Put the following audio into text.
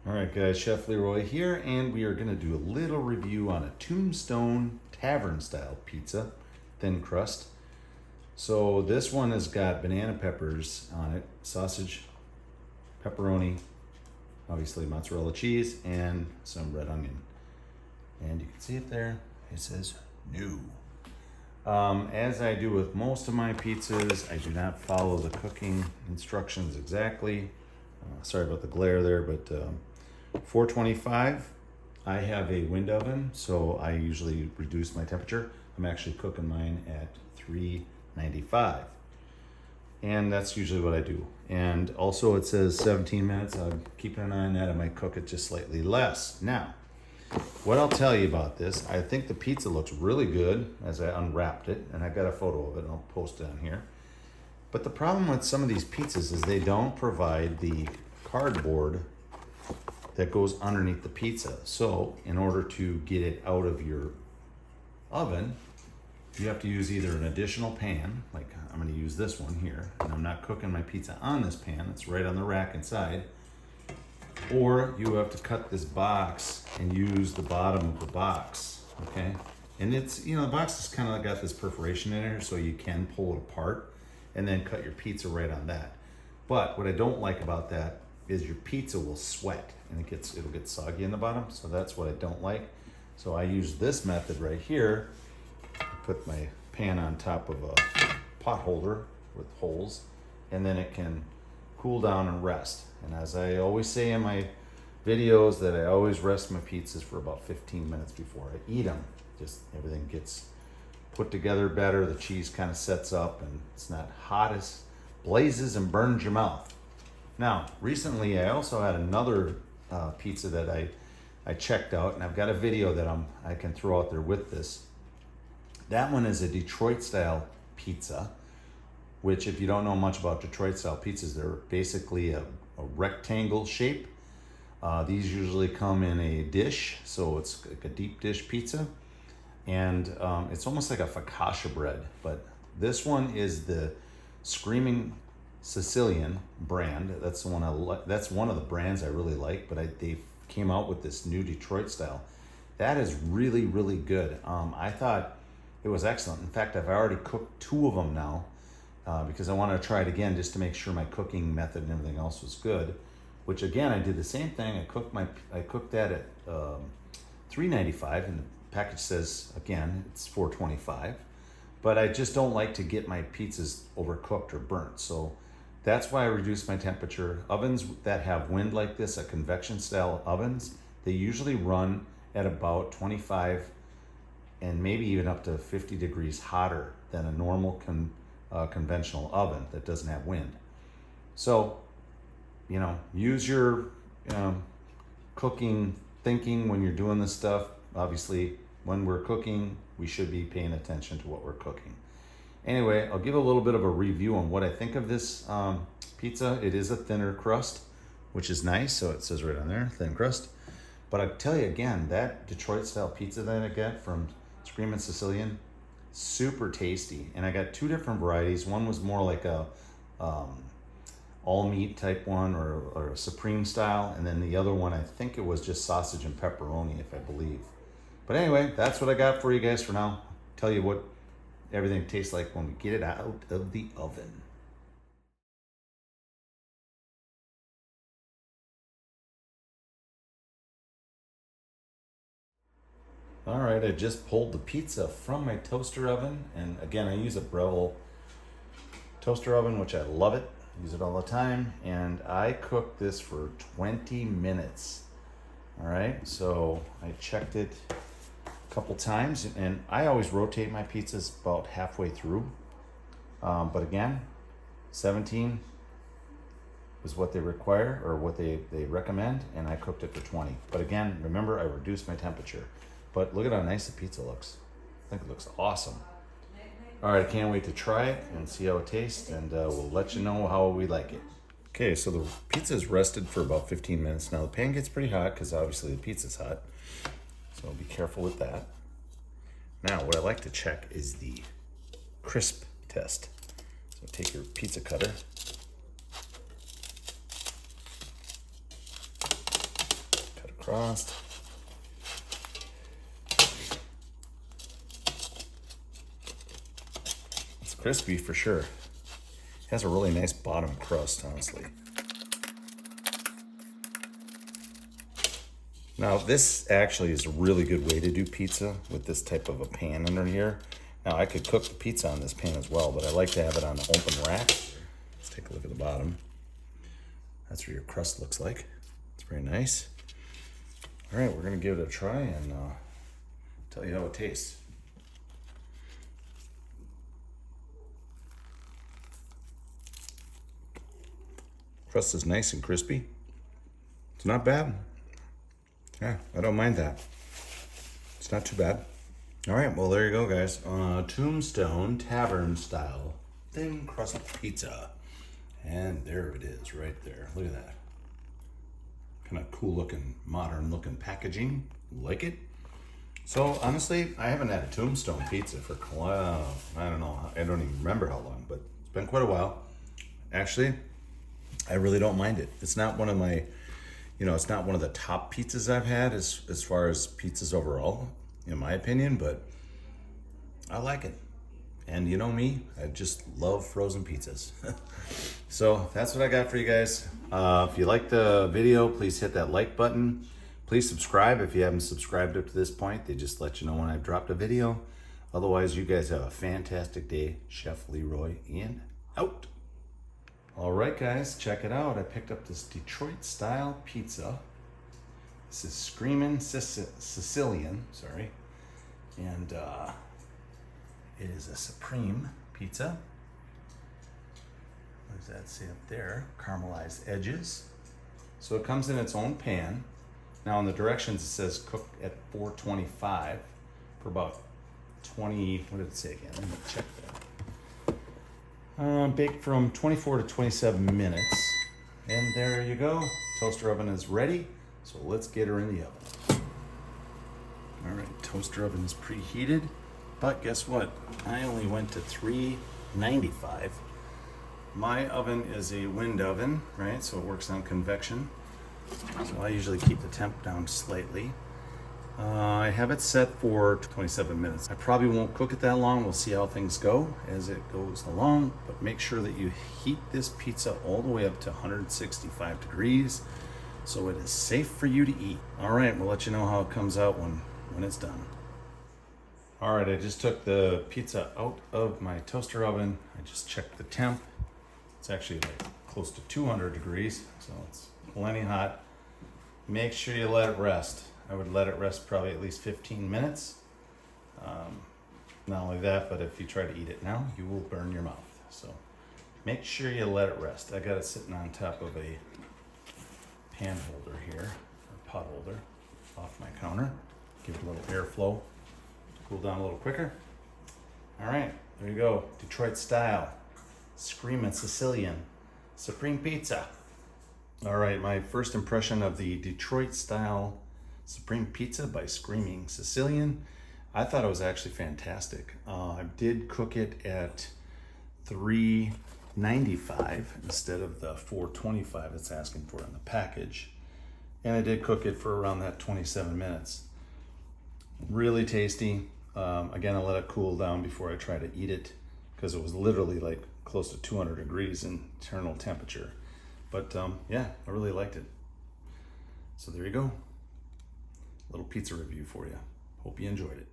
All right, guys, Chef Leroy here, and we are going to do a little review on a Tombstone Tavern style pizza, thin crust. So this one has got banana peppers on it, sausage, pepperoni, obviously mozzarella cheese, and some red onion. And you can see it there, it says new. As I do with most of my pizzas, I do not follow the cooking instructions exactly. Sorry about the glare there, but 425. I have a wind oven, so I usually reduce my temperature. I'm actually cooking mine at 395. And that's usually what I do. And also it says 17 minutes. I'm keeping an eye on that. I might cook it just slightly less. Now, what I'll tell you about this, I think the pizza looks really good as I unwrapped it, and I got a photo of it and I'll post it on here. But the problem with some of these pizzas is they don't provide the cardboard that goes underneath the pizza. So in order to get it out of your oven, you have to use either an additional pan, like I'm gonna use this one here, and I'm not cooking my pizza on this pan, it's right on the rack inside, or you have to cut this box and use the bottom of the box, okay? And it's, you know, the box has kind of got this perforation in there so you can pull it apart and then cut your pizza right on that. But what I don't like about that is your pizza will sweat and it'll get soggy in the bottom. So that's what I don't like. So I use this method right here. I put my pan on top of a pot holder with holes, and then it can cool down and rest. And as I always say in my videos, that I always rest my pizzas for about 15 minutes before I eat them. Just everything gets put together better, the cheese kind of sets up, and it's not hot as blazes and burns your mouth. Now, recently I also had another pizza that I checked out, and I've got a video that I can throw out there with this. That one is a Detroit style pizza, which, if you don't know much about Detroit style pizzas, they're basically a rectangle shape. These usually come in a dish, so it's like a deep dish pizza. And it's almost like a focaccia bread, but this one is the Screaming Sicilian brand. That's the one that's one of the brands I really like, but they came out with this new Detroit style. That is really, really good. I thought it was excellent. In fact, I've already cooked 2 of them now because I want to try it again just to make sure my cooking method and everything else was good. Which again, I did the same thing. I cooked that at $3.95, and the package says, again, it's $4.25, but I just don't like to get my pizzas overcooked or burnt. So that's why I reduced my temperature. Ovens that have wind like this, a convection style ovens, they usually run at about 25 and maybe even up to 50 degrees hotter than a normal conventional oven that doesn't have wind. So, you know, use your cooking thinking when you're doing this stuff. Obviously, when we're cooking, we should be paying attention to what we're cooking. Anyway, I'll give a little bit of a review on what I think of this pizza. It is a thinner crust, which is nice. So it says right on there, thin crust. But I tell you again, that Detroit style pizza that I get from Screamin' Sicilian, super tasty. And I got 2 different varieties. One was more like a all meat type one, or a supreme style, and then the other one, I think it was just sausage and pepperoni, if I believe. But anyway, that's what I got for you guys for now. Tell you what everything tastes like when we get it out of the oven. All right, I just pulled the pizza from my toaster oven, and again, I use a Breville toaster oven, which I love it. Use it all the time, and I cooked this for 20 minutes. All right, so I checked it a couple times, and I always rotate my pizzas about halfway through. But again, 17 is what they require, or what they recommend, and I cooked it for 20. But again, remember, I reduced my temperature. But look at how nice the pizza looks. I think it looks awesome. All right, I can't wait to try it and see how it tastes, and we'll let you know how we like it. Okay, so the pizza's rested for about 15 minutes. Now the pan gets pretty hot because obviously the pizza's hot, so be careful with that. Now what I like to check is the crisp test. So take your pizza cutter crust. It's crispy for sure. It has a really nice bottom crust, honestly. Now this actually is a really good way to do pizza with this type of a pan under here. Now I could cook the pizza on this pan as well, but I like to have it on an open rack. Let's take a look at the bottom. That's what your crust looks like. It's very nice. All right, we're gonna give it a try and tell you how it tastes. Crust is nice and crispy. It's not bad. Yeah, I don't mind that. It's not too bad. All right, well, there you go, guys. Tombstone Tavern style thin crust pizza. And there it is right there. Look at that. Kind of cool looking, modern looking packaging. Like it? So honestly, I haven't had a Tombstone pizza for, I don't know, I don't even remember how long, but it's been quite a while. Actually, I really don't mind it. It's not one of my, it's not one of the top pizzas I've had as far as pizzas overall, in my opinion, but I like it. And you know me, I just love frozen pizzas. So that's what I got for you guys. If you like the video, please hit that like button. Please subscribe if you haven't subscribed up to this point. They just let you know when I've dropped a video. Otherwise, you guys have a fantastic day. Chef Leroy in, out. All right, guys, check it out. I picked up this Detroit style pizza. This is Screamin' Sicilian, sorry. And it is a supreme pizza. What does that say up there? Caramelized edges. So it comes in its own pan. Now in the directions it says cook at 425 for about 20, what did it say again? Let me check that. Baked from 24 to 27 minutes. And there you go. Toaster oven is ready. So let's get her in the oven. All right, toaster oven is preheated. But guess what? I only went to 395. My oven is a wind oven, right? So it works on convection. So I usually keep the temp down slightly. I have it set for 27 minutes. I probably won't cook it that long. We'll see how things go as it goes along, but make sure that you heat this pizza all the way up to 165 degrees so it is safe for you to eat. All right, we'll let you know how it comes out when it's done. All right, I just took the pizza out of my toaster oven. I just checked the temp. It's actually like close to 200 degrees, so it's plenty hot. Make sure you let it rest. I would let it rest probably at least 15 minutes. Not only that, but if you try to eat it now, you will burn your mouth. So make sure you let it rest. I got it sitting on top of a pan holder here, a pot holder off my counter. Give it a little airflow to cool down a little quicker. All right, there you go. Detroit style, Screamin' Sicilian, supreme pizza. All right, my first impression of the Detroit style supreme pizza by Screamin' Sicilian. I thought it was actually fantastic. I did cook it at 395 instead of the 425 it's asking for in the package. And I did cook it for around that 27 minutes. Really tasty. Again, I let it cool down before I tried to eat it because it was literally like close to 200 degrees internal temperature. But yeah, I really liked it. So there you go. Little pizza review for you. Hope you enjoyed it.